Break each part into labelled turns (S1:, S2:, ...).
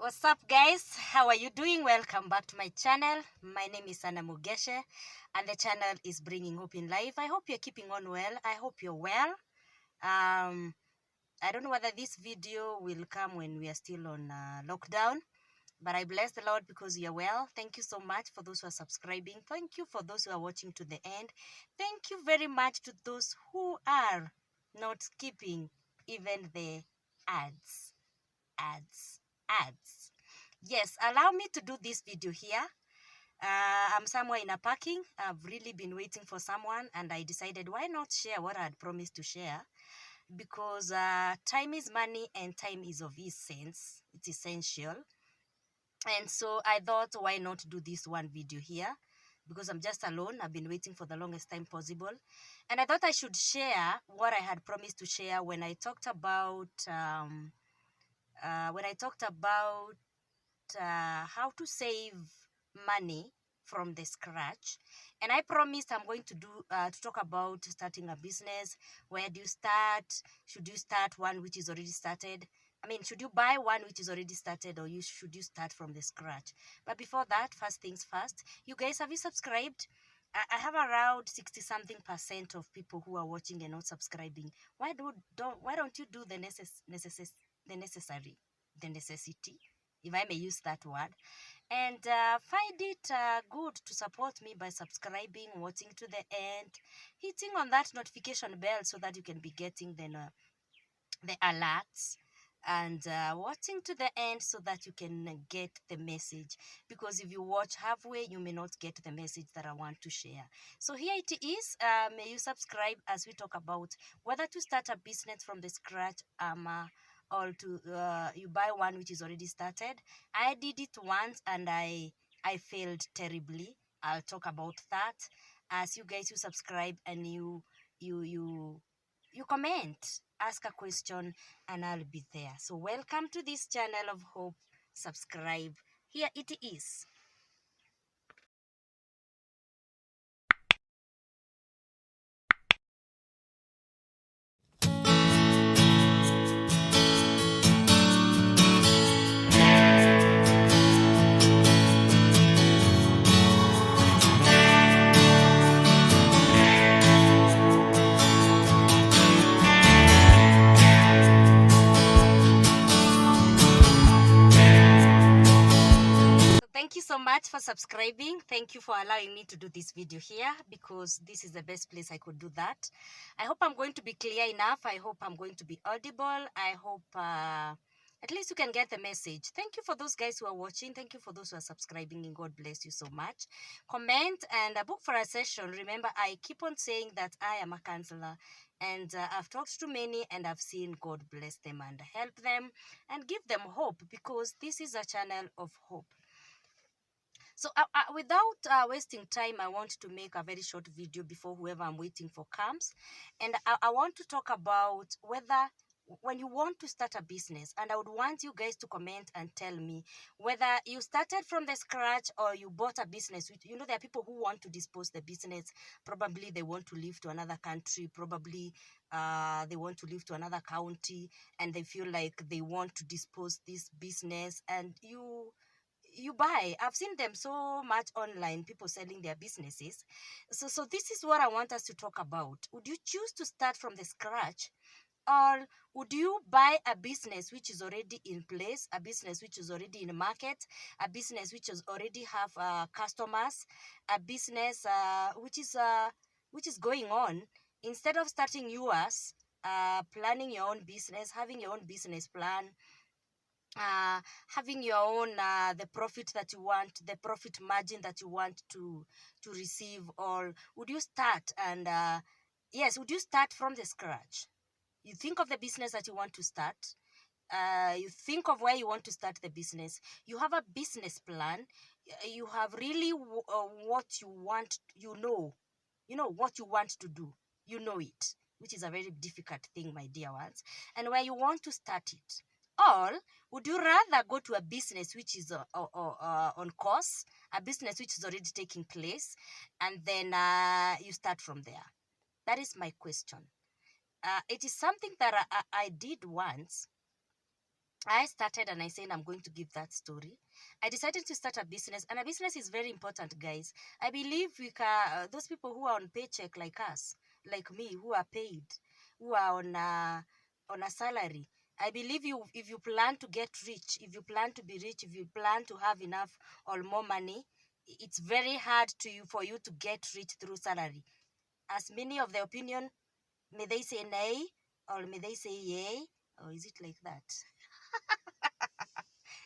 S1: What's up, guys? How are you doing? Welcome back to my channel. My name is Anna Mugeshe, and the channel is Bringing Hope in Life. I hope you're keeping on well. I hope you're well. I don't know whether this video will come when we are still on lockdown, but I bless the Lord because you're well. Thank you so much for those who are subscribing. Thank you for those who are watching to the end. Thank you very much to those who are not skipping even the ads. Ads. Ads. Yes, allow me to do this video here. I'm somewhere in a parking. I've really been waiting for someone, and I decided why not share what I had promised to share, because time is money and time is of essence. It's essential. And so I thought, why not do this one video here? Because I'm just alone. I've been waiting for the longest time possible. And I thought I should share what I had promised to share when I talked about how to save money from the scratch. And I promised I'm going to talk about starting a business. Where do you start? Should you start one which is already started? I mean, should you buy one which is already started, or should you start from the scratch? But before that, first things first, you guys, have you subscribed? I have around 60-something% of people who are watching and not subscribing. Why don't you do the necessary, the necessity, if I may use that word, and find it good to support me by subscribing, watching to the end, hitting on that notification bell so that you can be getting the alerts, and watching to the end so that you can get the message, because if you watch halfway you may not get the message that I want to share. So here it is. May you subscribe as we talk about whether to start a business from the scratch, or to you buy one which is already started. I did it once and I failed terribly. I'll talk about that as you guys, you subscribe and you comment, ask a question, and I'll be there. So welcome to this channel of hope. Subscribe. Here it is. So thank you so much for subscribing. Thank you for allowing me to do this video here, because this is the best place I could do that. I hope I'm going to be clear enough. I hope I'm going to be audible. I hope at least you can get the message. Thank you for those guys who are watching. Thank you for those who are subscribing, and God bless you so much. Comment and book for a session. Remember, I keep on saying that I am a counselor, and I've talked to many and I've seen God bless them and help them and give them hope, because this is a channel of hope. So without wasting time, I want to make a very short video before whoever I'm waiting for comes. And I want to talk about whether when you want to start a business, and I would want you guys to comment and tell me whether you started from the scratch or you bought a business. There are people who want to dispose the business. Probably they want to leave to another country. Probably they want to leave to another county, and they feel like they want to dispose this business, and you buy. I've seen them so much online, people selling their businesses. So this is what I want us to talk about. Would you choose to start from the scratch, or would you buy a business which is already in place, a business which is already in the market, a business which is already have customers, a business which is going on, instead of starting yours, planning your own business, having your own business plan, having your own the profit that you want, the profit margin that you want to receive? Or would you start and would you start from the scratch? You think of the business that you want to start, you think of where you want to start the business, you have a business plan, you have really what you want, what you want to do, it, which is a very difficult thing, my dear ones, and where you want to start it. Or would you rather go to a business which is on course, a business which is already taking place, and then you start from there? That is my question. It is something that I did once. I started and I said I'm going to give that story. I decided to start a business, and a business is very important, guys. I believe we can, those people who are on paycheck like us, like me, who are paid, who are on a salary. I believe you, if you plan to get rich, if you plan to be rich, if you plan to have enough or more money, it's very hard to you for you to get rich through salary. As many of the opinion, may they say nay or may they say yay, or is it like that?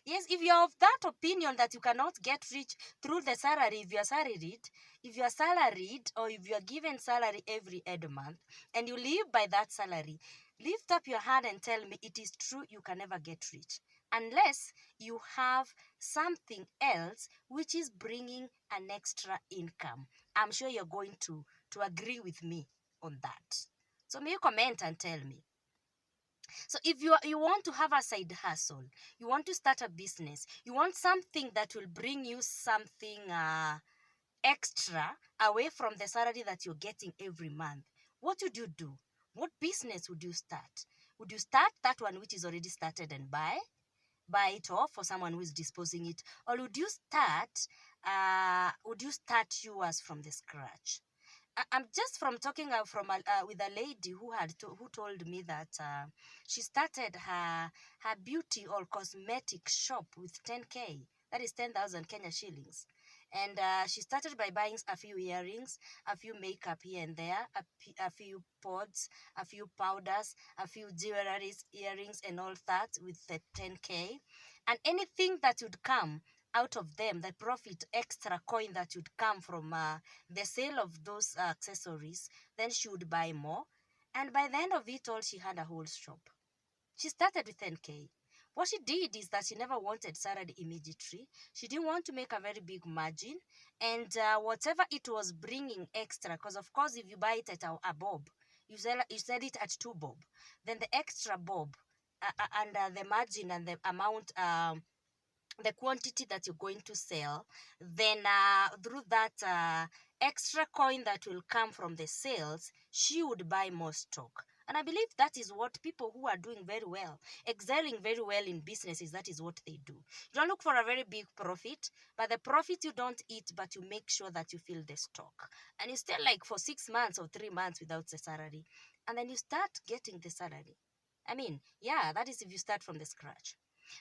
S1: Yes, if you're of that opinion that you cannot get rich through the salary, if you're salaried or if you're given salary every month and you live by that salary, lift up your hand and tell me it is true you can never get rich unless you have something else which is bringing an extra income. I'm sure you're going to agree with me on that. So may you comment and tell me. So if you want to have a side hustle, you want to start a business, you want something that will bring you something extra away from the salary that you're getting every month, what would you do? What business would you start? Would you start that one which is already started and buy it off for someone who is disposing it, or would you start yours from the scratch? I'm just from talking with a lady who told me that she started her beauty or cosmetic shop with 10K. That is 10,000 Kenya shillings. And she started by buying a few earrings, a few makeup here and there, a few pods, a few powders, a few jewelries, earrings, and all that with the 10K. And anything that would come out of them, the profit extra coin that would come from the sale of those accessories, then she would buy more. And by the end of it all, she had a whole shop. She started with 10K. What she did is that she never wanted salary immediately. She didn't want to make a very big margin. And whatever it was bringing extra, because of course, if you buy it at a bob, you sell it at 2 bob. Then the extra bob and the margin and the amount, the quantity that you're going to sell, then through that extra coin that will come from the sales, she would buy more stock. And I believe that is what people who are doing very well, excelling very well in businesses, that is what they do. You don't look for a very big profit, but the profit you don't eat, but you make sure that you fill the stock. And you stay like for 6 months or 3 months without the salary. And then you start getting the salary. I mean, yeah, that is if you start from the scratch.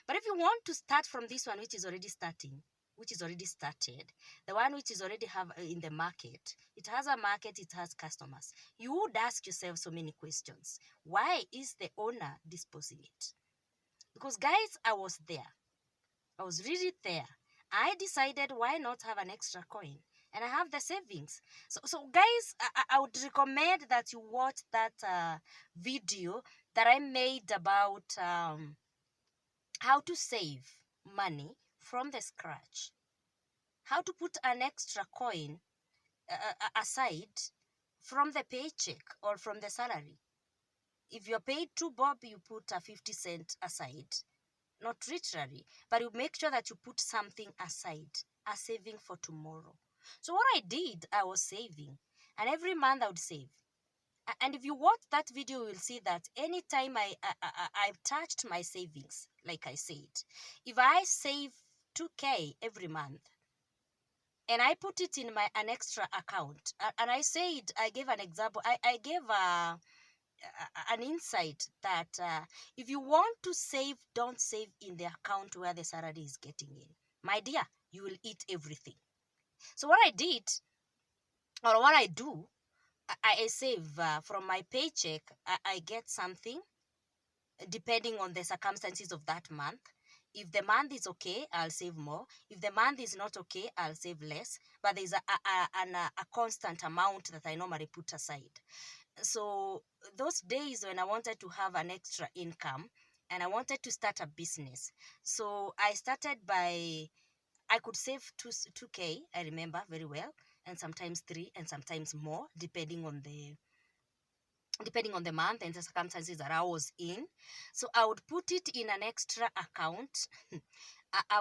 S1: But if you want to start from this one, which is already started, the one which is already have in the market, it has a market, it has customers. You would ask yourself so many questions. Why is the owner disposing it? Because guys, I was there. I was really there. I decided why not have an extra coin? And I have the savings. So guys, I would recommend that you watch that video that I made about how to save money from the scratch, how to put an extra coin aside from the paycheck or from the salary. If you're paid 2 bob, you put a 50 cent aside, not literally, but you make sure that you put something aside, a saving for tomorrow. So what I did, I was saving, and every month I would save. And if you watch that video, you will see that anytime I've touched my savings, like I said, if I save 2K every month and I put it in an extra account, and I gave an example, I gave an insight that if you want to save, don't save in the account where the salary is getting in. My dear, you will eat everything. So what I did, or what I do, I save from my paycheck. I get something depending on the circumstances of that month. If the month is okay, I'll save more. If the month is not okay, I'll save less. But there's a constant amount that I normally put aside. So those days when I wanted to have an extra income and I wanted to start a business, so I started by, I could save 2K, I remember very well, and sometimes 3 and sometimes more, depending on the month and the circumstances that I was in. So I would put it in an extra account. I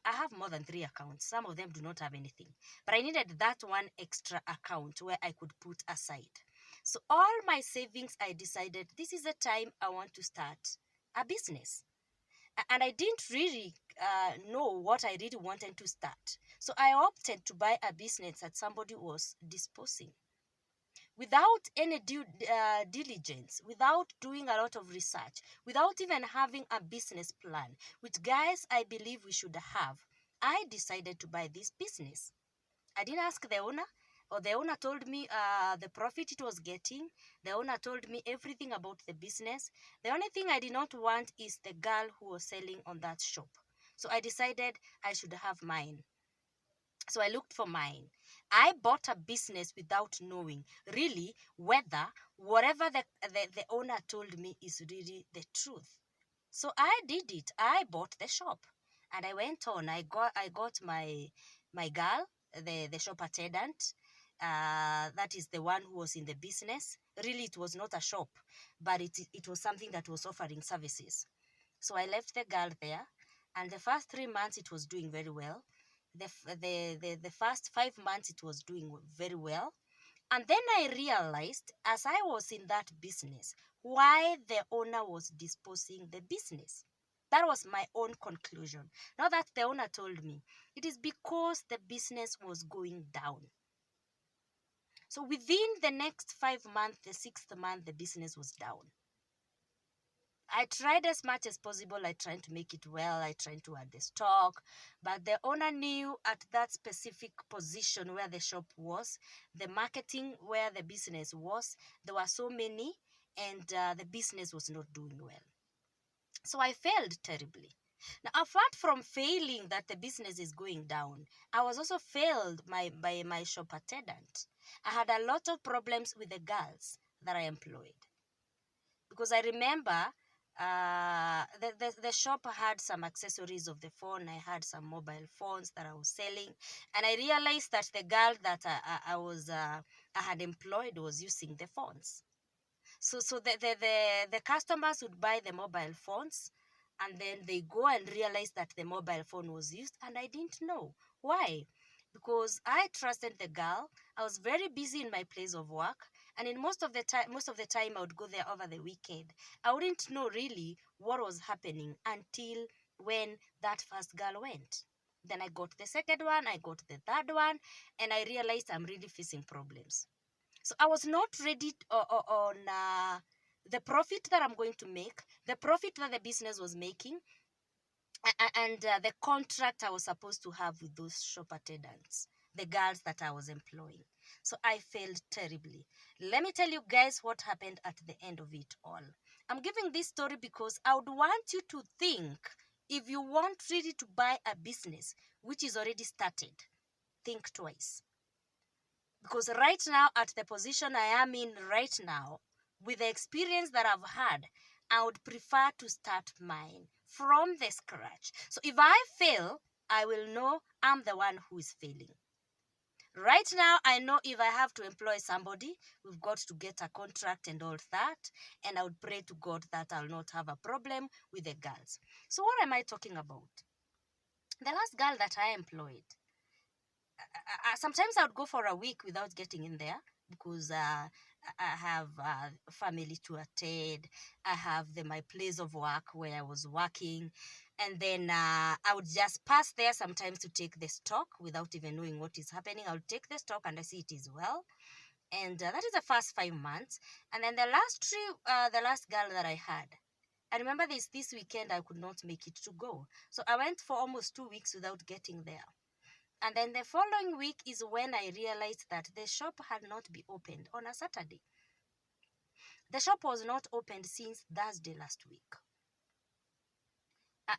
S1: have more than 3 accounts. Some of them do not have anything, but I needed that one extra account where I could put aside. So all my savings, I decided this is the time I want to start a business. And I didn't really know what I really wanted to start. So I opted to buy a business that somebody was disposing without any due diligence, without doing a lot of research, without even having a business plan, which, guys, I believe we should have. I decided to buy this business. I didn't ask the owner, or the owner told me the profit it was getting. The owner told me everything about the business. The only thing I did not want is the girl who was selling on that shop. So I decided I should have mine. So I looked for mine. I bought a business without knowing really whether whatever the owner told me is really the truth. So I did it. I bought the shop, and I went on. I got my girl, the shop attendant. That is the one who was in the business. Really, it was not a shop, but it was something that was offering services. So I left the girl there, and the first 3 months it was doing very well. The first 5 months it was doing very well. And then I realized, as I was in that business, why the owner was disposing the business. That was my own conclusion. Not that the owner told me. It is because the business was going down. So within the next 5 months, the 6th month, the business was down. I tried as much as possible. I tried to make it well. I tried to add the stock. But the owner knew at that specific position where the shop was, the marketing where the business was, there were so many, and the business was not doing well. So I failed terribly. Now, apart from failing that the business is going down, I was also failed by my shop attendant. I had a lot of problems with the girls that I employed. Because I remember the shop had some accessories of the phone. I had some mobile phones that I was selling, and I realized that the girl that I had employed was using the phones. So the customers would buy the mobile phones, and then they go and realize that the mobile phone was used, and I didn't know why. Because I trusted the girl. I was very busy in my place of work, and in most of the time I would go there over the weekend. I wouldn't know really what was happening until when that first girl went. Then I got the second one, I got the third one, and I realized I'm really facing problems. So I was not ready on the profit that I'm going to make, the profit that the business was making, and the contract I was supposed to have with those shop attendants, the girls that I was employing. So I failed terribly. Let me tell you guys what happened at the end of it all. I'm giving this story because I would want you to think, if you want really to buy a business which is already started, think twice. Because right now, at the position I am in right now, with the experience that I've had, I would prefer to start mine from the scratch. So if I fail, I will know I'm the one who is failing. Right now, I know if I have to employ somebody, we've got to get a contract and all that. And I would pray to God that I'll not have a problem with the girls. So what am I talking about? The last girl that I employed, sometimes I would go for a week without getting in there because I have family to attend. I have my place of work where I was working. And then I would just pass there sometimes to take the stock without even knowing what is happening. I would take the stock and I see it is well. And that is the first 5 months. And then the last girl that I had, I remember this weekend I could not make it to go. So I went for almost 2 weeks without getting there. And then the following week is when I realized that the shop had not been opened on a Saturday. The shop was not opened since Thursday last week.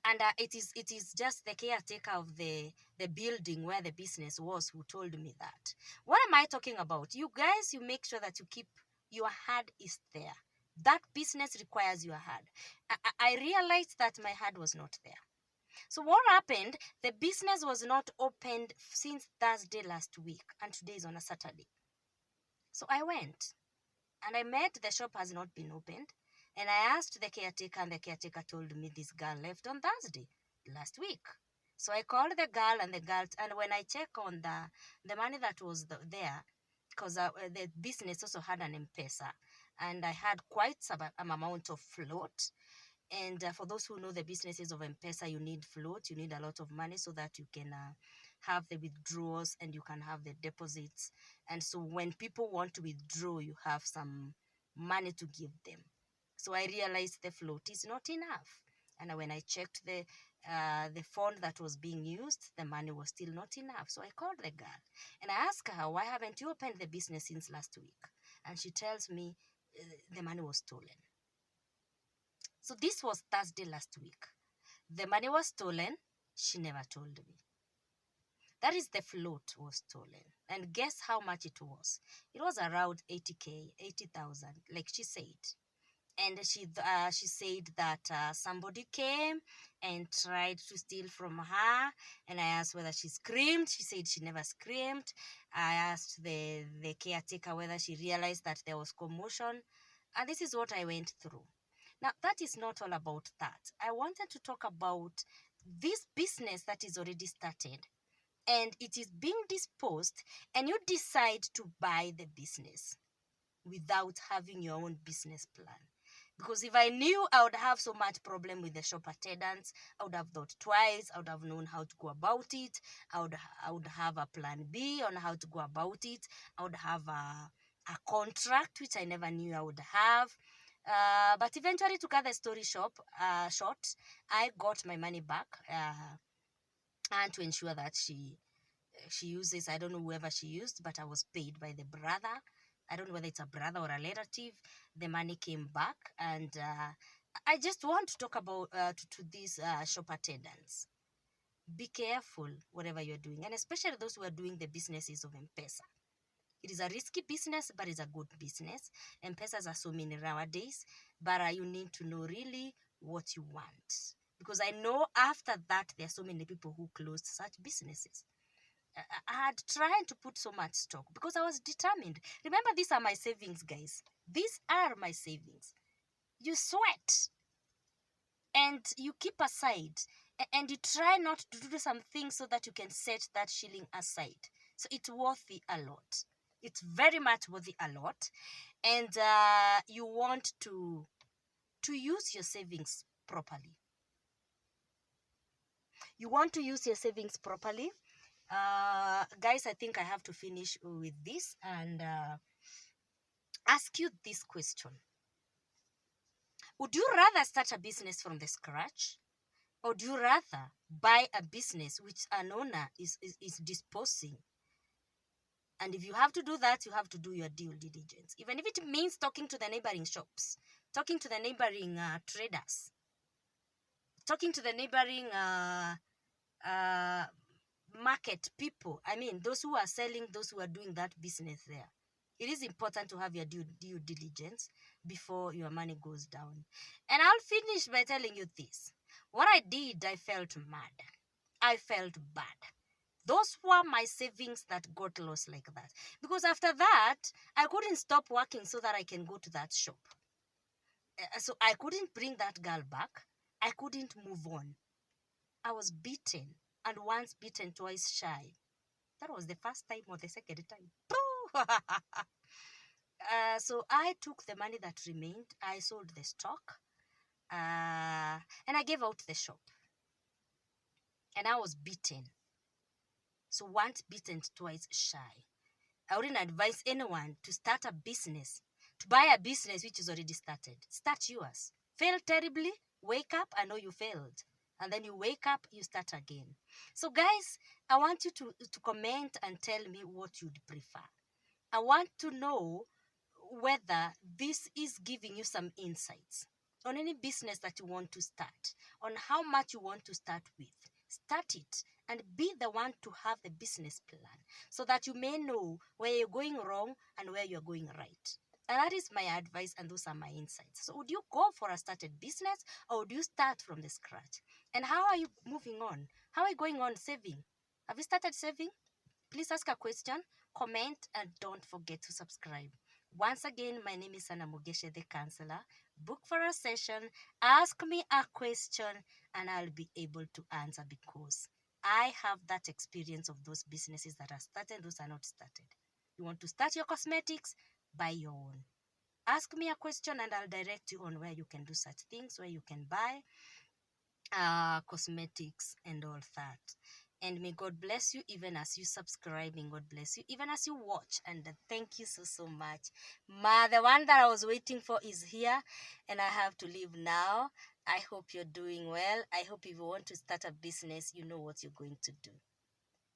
S1: And it is just the caretaker of the building where the business was who told me that. What am I talking about? You guys, you make sure that you keep your head is there. That business requires your head. I realized that my head was not there. So what happened? The business was not opened since Thursday last week, and today is on a Saturday. So I went, and I met the shop has not been opened, and I asked the caretaker, and the caretaker told me this girl left on Thursday last week. So I called the girl, and when I check on the money that was there, because the business also had an M-Pesa, and I had quite some amount of float. And for those who know the businesses of M-Pesa, you need float, you need a lot of money so that you can have the withdrawals and you can have the deposits. And so when people want to withdraw, you have some money to give them. So I realized the float is not enough. And when I checked the fund that was being used, the money was still not enough. So I called the girl and I asked her, why haven't you opened the business since last week? And she tells me the money was stolen. So this was Thursday last week. The money was stolen. She never told me. That is, the float was stolen. And guess how much it was? It was around 80K, 80,000, like she said. And she said that somebody came and tried to steal from her. And I asked whether she screamed. She said she never screamed. I asked the caretaker whether she realized that there was commotion. And this is what I went through. Now, that is not all about that. I wanted to talk about this business that is already started and it is being disposed, and you decide to buy the business without having your own business plan. Because if I knew I would have so much problem with the shop attendants, I would have thought twice. I would have known how to go about it. I would have a plan B on how to go about it. I would have a contract, which I never knew I would have. But eventually, to cut the story short, I got my money back, and to ensure that she uses, I don't know whoever she used, but I was paid by the brother. I don't know whether it's a brother or a relative. The money came back, and I just want to talk about to these shop attendants. Be careful whatever you're doing, and especially those who are doing the businesses of M-Pesa. It is a risky business, but it's a good business. M-Pesas are so many nowadays, but you need to know really what you want. Because I know after that, there are so many people who closed such businesses. I had tried to put so much stock because I was determined. Remember, these are my savings, guys. These are my savings. You sweat and you keep aside and you try not to do some things so that you can set that shilling aside. So it's worthy a lot. It's very much worthy a lot. And you want to use your savings properly. You want to use your savings properly. Guys, I think I have to finish with this and ask you this question. Would you rather start a business from the scratch, or do you rather buy a business which an owner is disposing? And if you have to do that, you have to do your due diligence, even if it means talking to the neighboring shops, talking to the neighboring traders, talking to the neighboring market people. I mean, those who are selling, those who are doing that business there. It is important to have your due diligence before your money goes down. And I'll finish by telling you this. What I did, I felt mad. I felt bad. Those were my savings that got lost like that. Because after that, I couldn't stop working so that I can go to that shop. So I couldn't bring that girl back. I couldn't move on. I was beaten. And once beaten, twice shy. That was the first time or the second time. So I took the money that remained. I sold the stock. And I gave out the shop. And I was beaten. So once beaten, twice shy. I wouldn't advise anyone to start a business, to buy a business which is already started. Start yours. Fail terribly, wake up, I know you failed. And then you wake up, you start again. So guys, I want you to comment and tell me what you'd prefer. I want to know whether this is giving you some insights on any business that you want to start, on how much you want to start with. Start it and be the one to have the business plan so that you may know where you're going wrong and where you're going right. And that is my advice, and those are my insights. So would you go for a started business, or would you start from the scratch? And how are you moving on? How are you going on saving? Have you started saving? Please ask a question, comment, and don't forget to subscribe. Once again, my name is Anna Mugeshe, the counselor. Book for a session, ask me a question, and I'll be able to answer because I have that experience of those businesses that are started, those are not started. You want to start your cosmetics? Buy your own. ask me a question and I'll direct you on where you can do such things, where you can buy cosmetics and all that. And may God bless you even as you subscribe. May God bless you even as you watch. And thank you so much. The one that I was waiting for is here, and I have to leave now. I hope you're doing well. I hope if you want to start a business, you know what you're going to do.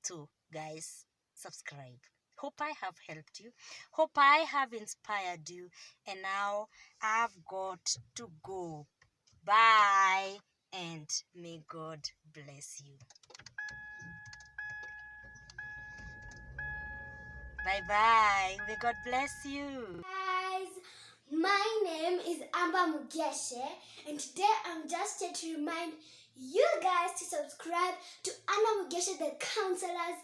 S1: So, guys, subscribe. Hope I have helped you. Hope I have inspired you. And now I've got to go. Bye. And may God bless you. Bye-bye. May God bless you.
S2: Guys, my name is Amber Mugeshe, and today I'm just here to remind you guys to subscribe to Anna Mugeshe the Counselor's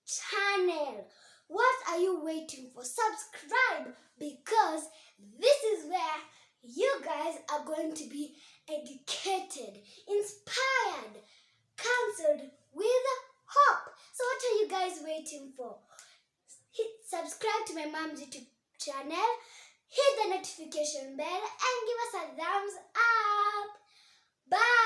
S2: channel. What are you waiting for? Subscribe, because this is where you guys are going to be educated, inspired, counseled with hope. So what are you guys waiting for? Subscribe to my mom's YouTube channel, hit the notification bell, and give us a thumbs up. Bye!